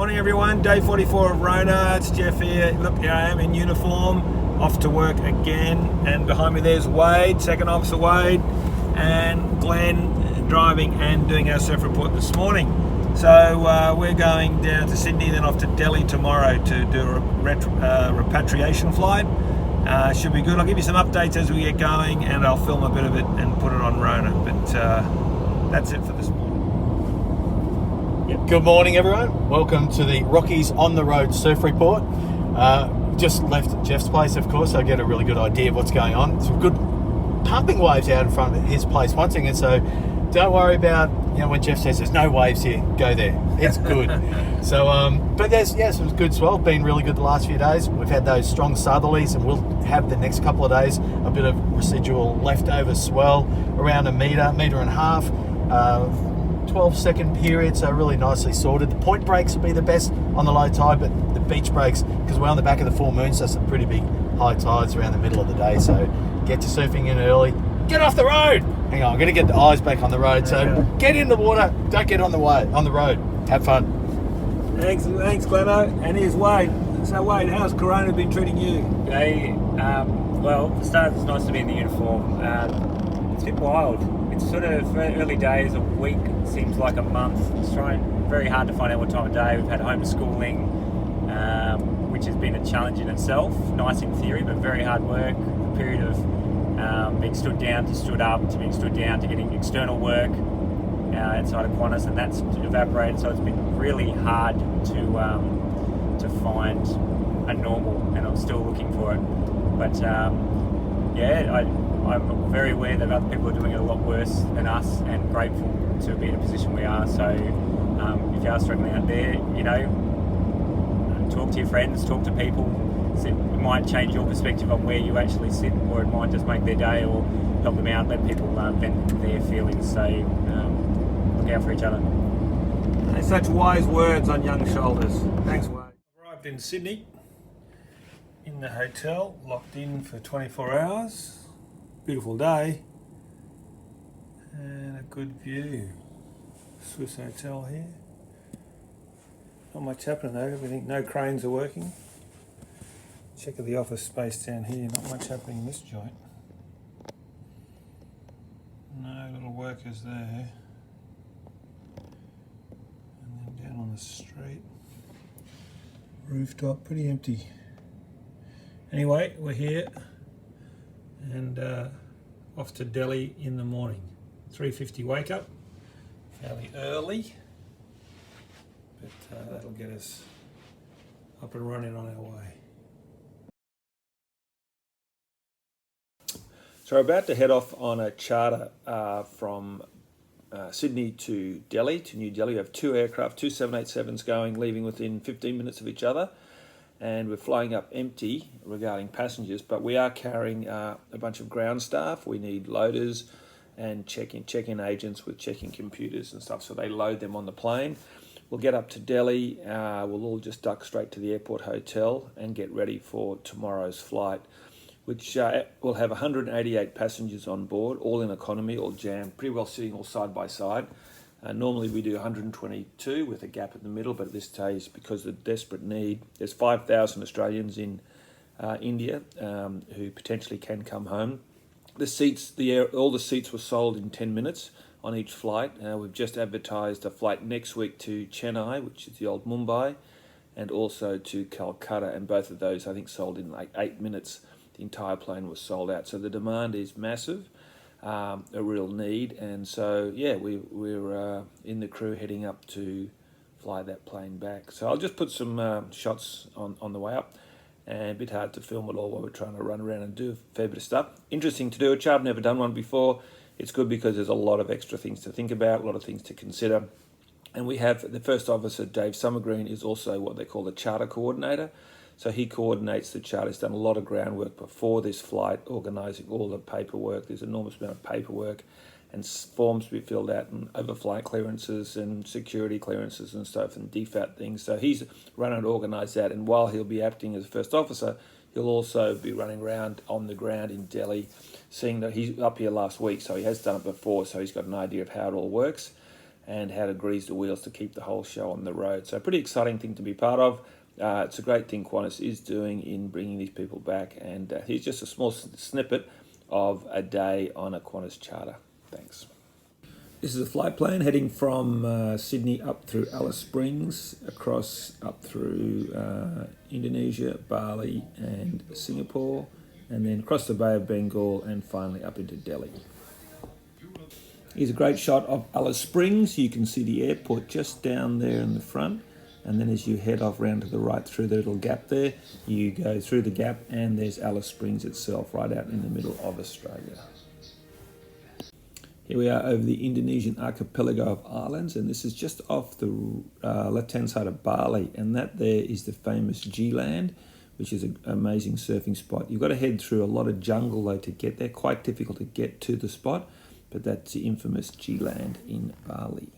Morning everyone, day 44 of Rona. It's Jeff here. Look, here I am in uniform, off to work again, and behind me there's Wade, Second Officer Wade, and Glenn driving and doing our surf report this morning. So we're going down to Sydney, then off to Delhi tomorrow to do a repatriation flight. Should be good. I'll give you some updates as we get going, and I'll film a bit of it and put it on Rona. But that's it for this morning. Good morning, everyone. Welcome to the Rockies on the Road Surf Report. Just left Jeff's place, of course, so I get a really good idea of what's going on. Some good pumping waves out in front of his place once again, so don't worry about, when Jeff says there's no waves here, go there. It's good. But there's, some good swell. Been really good the last few days. We've had those strong southerlies, and we'll have the next couple of days a bit of residual leftover swell around a metre and a half. 12-second period, so really nicely sorted. The point breaks will be the best on the low tide, but the beach breaks, because we're on the back of the full moon, so some pretty big high tides around the middle of the day. So get your surfing in early. Get off the road. Hang on, I'm going to get the eyes back on the road. So get in the water. Don't get on the road. Have fun. Thanks, Gleno. And here's Wade. So Wade, how's Corona been treating you? Hey, well, for starters, it's nice to be in the uniform. It's a bit wild. It's sort of early days. A week seems like a month. It's trying very hard to find out what time of day. We've had homeschooling, which has been a challenge in itself. Nice in theory, but very hard work. A period of being stood down to stood up, to being stood down to getting external work outside of Qantas, and that's evaporated. So it's been really hard to find a normal, and I'm still looking for it. But I'm very aware that other people are doing it a lot worse than us, and grateful to be in a position we are. So if you are struggling out there, talk to your friends, talk to people. It might change your perspective on where you actually sit, or it might just make their day, or help them out, let people vent their feelings. So look out for each other. Such wise words on young shoulders. Thanks, Wade. Arrived in Sydney, in the hotel, locked in for 24 hours. Beautiful day and a good view. Swiss hotel here. Not much happening though. Everything, no cranes are working. Check of the office space down here. Not much happening in this joint. No little workers there. And then down on the street, rooftop, pretty empty. Anyway, we're here. And off to Delhi in the morning. 3:50 wake up, fairly early, but that'll get us up and running on our way. So we're about to head off on a charter from Sydney to Delhi, to New Delhi. We have two aircraft, two 787s going, leaving within 15 minutes of each other. And we're flying up empty regarding passengers, but we are carrying a bunch of ground staff. We need loaders and check-in agents with check-in computers and stuff, so they load them on the plane. We'll get up to Delhi, we'll all just duck straight to the airport hotel and get ready for tomorrow's flight, which will have 188 passengers on board, all in economy, all jammed, pretty well sitting all side by side. Normally we do 122 with a gap in the middle, but at this stage, because of the desperate need, there's 5,000 Australians in India who potentially can come home. All the seats were sold in 10 minutes on each flight. We've just advertised a flight next week to Chennai, which is the old Mumbai, and also to Calcutta, and both of those I think sold in like 8 minutes. The entire plane was sold out, so the demand is massive. A real need, and so we're in the crew heading up to fly that plane back. So I'll just put some shots on the way up, and a bit hard to film it all while we're trying to run around and do a fair bit of stuff. Interesting to do a charter, never done one before. It's good because there's a lot of extra things to think about, a lot of things to consider, and we have the first officer, Dave Summergreen, is also what they call the charter coordinator. So he coordinates the charter. He's done a lot of groundwork before this flight, organising all the paperwork. There's an enormous amount of paperwork and forms to be filled out, and overflight clearances and security clearances and stuff, and DFAT things. So he's run and organised that, and while he'll be acting as first officer, he'll also be running around on the ground in Delhi, seeing that he's up here last week, so he has done it before, so he's got an idea of how it all works. and how to grease the wheels to keep the whole show on the road. So pretty exciting thing to be part of. It's a great thing Qantas is doing in bringing these people back, and here's just a small snippet of a day on a Qantas charter. Thanks. This is a flight plan heading from Sydney up through Alice Springs, across up through Indonesia, Bali and Singapore, and then across the Bay of Bengal and finally up into Delhi. Here's a great shot of Alice Springs. You can see the airport just down there in the front, and then as you head off round to the right through the little gap there, you go through the gap and there's Alice Springs itself right out in the middle of Australia. Here we are over the Indonesian archipelago of islands, and this is just off the left-hand side of Bali, and that there is the famous G-Land, which is an amazing surfing spot. You've got to head through a lot of jungle though to get there, quite difficult to get to the spot, but that's the infamous G-Land in Bali.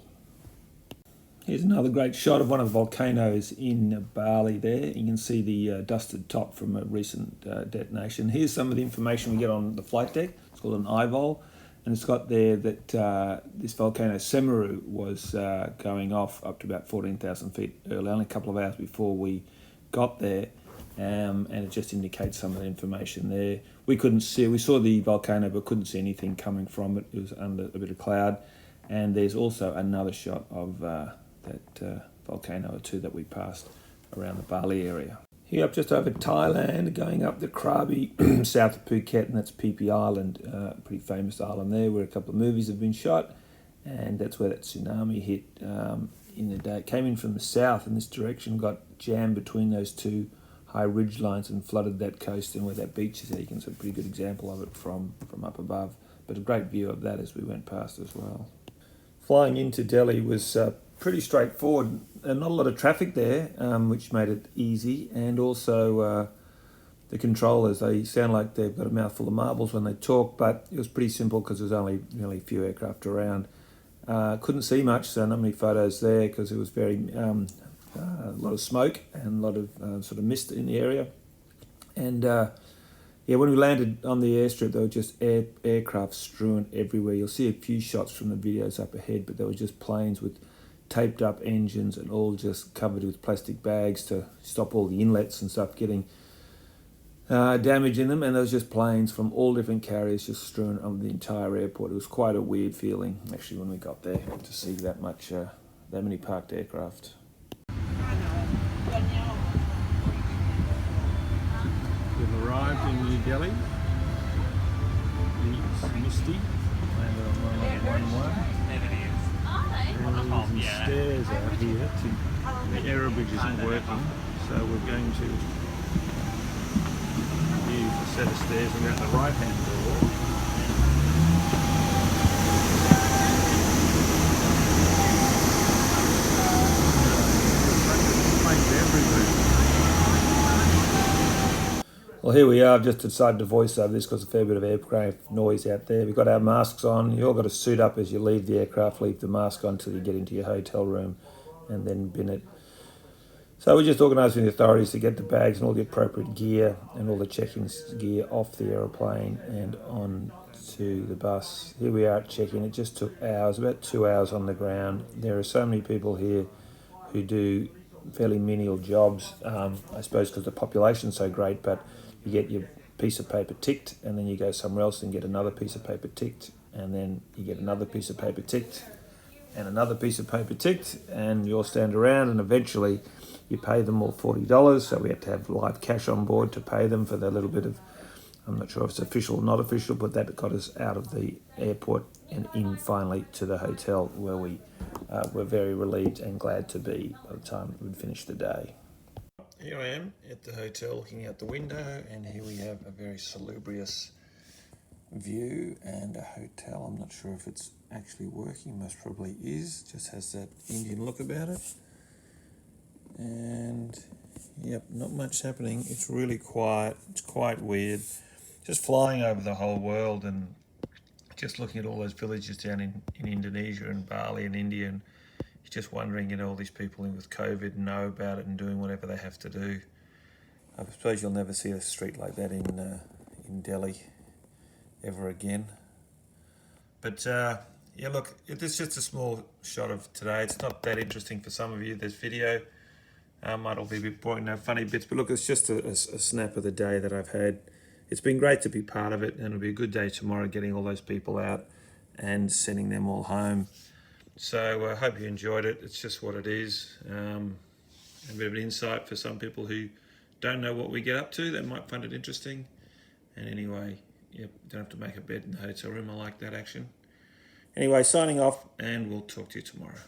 Here's another great shot of one of the volcanoes in Bali there. You can see the dusted top from a recent detonation. Here's some of the information we get on the flight deck. It's called an eyeball. And it's got there that this volcano Semeru was going off up to about 14,000 feet early, only a couple of hours before we got there, and it just indicates some of the information there. We saw the volcano but couldn't see anything coming from it. It was under a bit of cloud, and there's also another shot of that volcano or two that we passed around the Bali area. Here up just over Thailand, going up the Krabi, south of Phuket, and that's Phi Phi Island, pretty famous island there where a couple of movies have been shot, and that's where that tsunami hit in the day. It came in from the south in this direction, got jammed between those two high ridge lines and flooded that coast, and where that beach is there, you can see a pretty good example of it from up above, but a great view of that as we went past as well. Flying into Delhi was pretty straightforward, and not a lot of traffic there, which made it easy, and also the controllers, they sound like they've got a mouthful of marbles when they talk, but it was pretty simple because there's only really a few aircraft around. Couldn't see much, so not many photos there because it was very a lot of smoke and a lot of sort of mist in the area. And yeah, when we landed on the airstrip, there were just aircraft strewn everywhere. You'll see a few shots from the videos up ahead, but there were just planes with taped up engines and all just covered with plastic bags to stop all the inlets and stuff getting damage in them, and there was just planes from all different carriers just strewn on the entire airport. It was quite a weird feeling actually when we got there to see that many parked aircraft. We've arrived in New Delhi. It's misty, landed on 111. There's stairs out here. The aero bridge isn't working, so we're going to use a set of stairs. We're at the right hand door. Well, here we are. I've just decided to voice over this because a fair bit of aircraft noise out there. We've got our masks on. You all got to suit up as you leave the aircraft. Leave the mask on until you get into your hotel room and then bin it. So we just organised with the authorities to get the bags and all the appropriate gear and all the check-in gear off the aeroplane and on to the bus. Here we are at check-in. It just took hours, about 2 hours on the ground. There are so many people here who do fairly menial jobs, I suppose because the population's so great, but you get your piece of paper ticked and then you go somewhere else and get another piece of paper ticked, and then you get another piece of paper ticked and another piece of paper ticked, and you all stand around and eventually you pay them all $40, so we have to have live cash on board to pay them for that little bit of, I'm not sure if it's official or not official, but that got us out of the airport and in finally to the hotel where we were very relieved and glad to be by the time we'd finished the day. Here I am at the hotel looking out the window, and here we have a very salubrious view and a hotel. I'm not sure if it's actually working, most probably is, just has that Indian look about it. And yep, not much happening. It's really quiet. It's quite weird. Just flying over the whole world and just looking at all those villages down in Indonesia and Bali and India, and just wondering, all these people in with COVID know about it and doing whatever they have to do. I suppose you'll never see a street like that in Delhi ever again. But yeah, look, this is just a small shot of today. It's not that interesting for some of you. There's video. Might all be a bit boring, no funny bits, but look, it's just a snap of the day that I've had. It's been great to be part of it, and it'll be a good day tomorrow getting all those people out and sending them all home. So I hope you enjoyed it. It's just what it is. A bit of an insight for some people who don't know what we get up to. They might find it interesting. And anyway, yep, don't have to make a bed in the hotel room. I like that action. Anyway, signing off, and we'll talk to you tomorrow.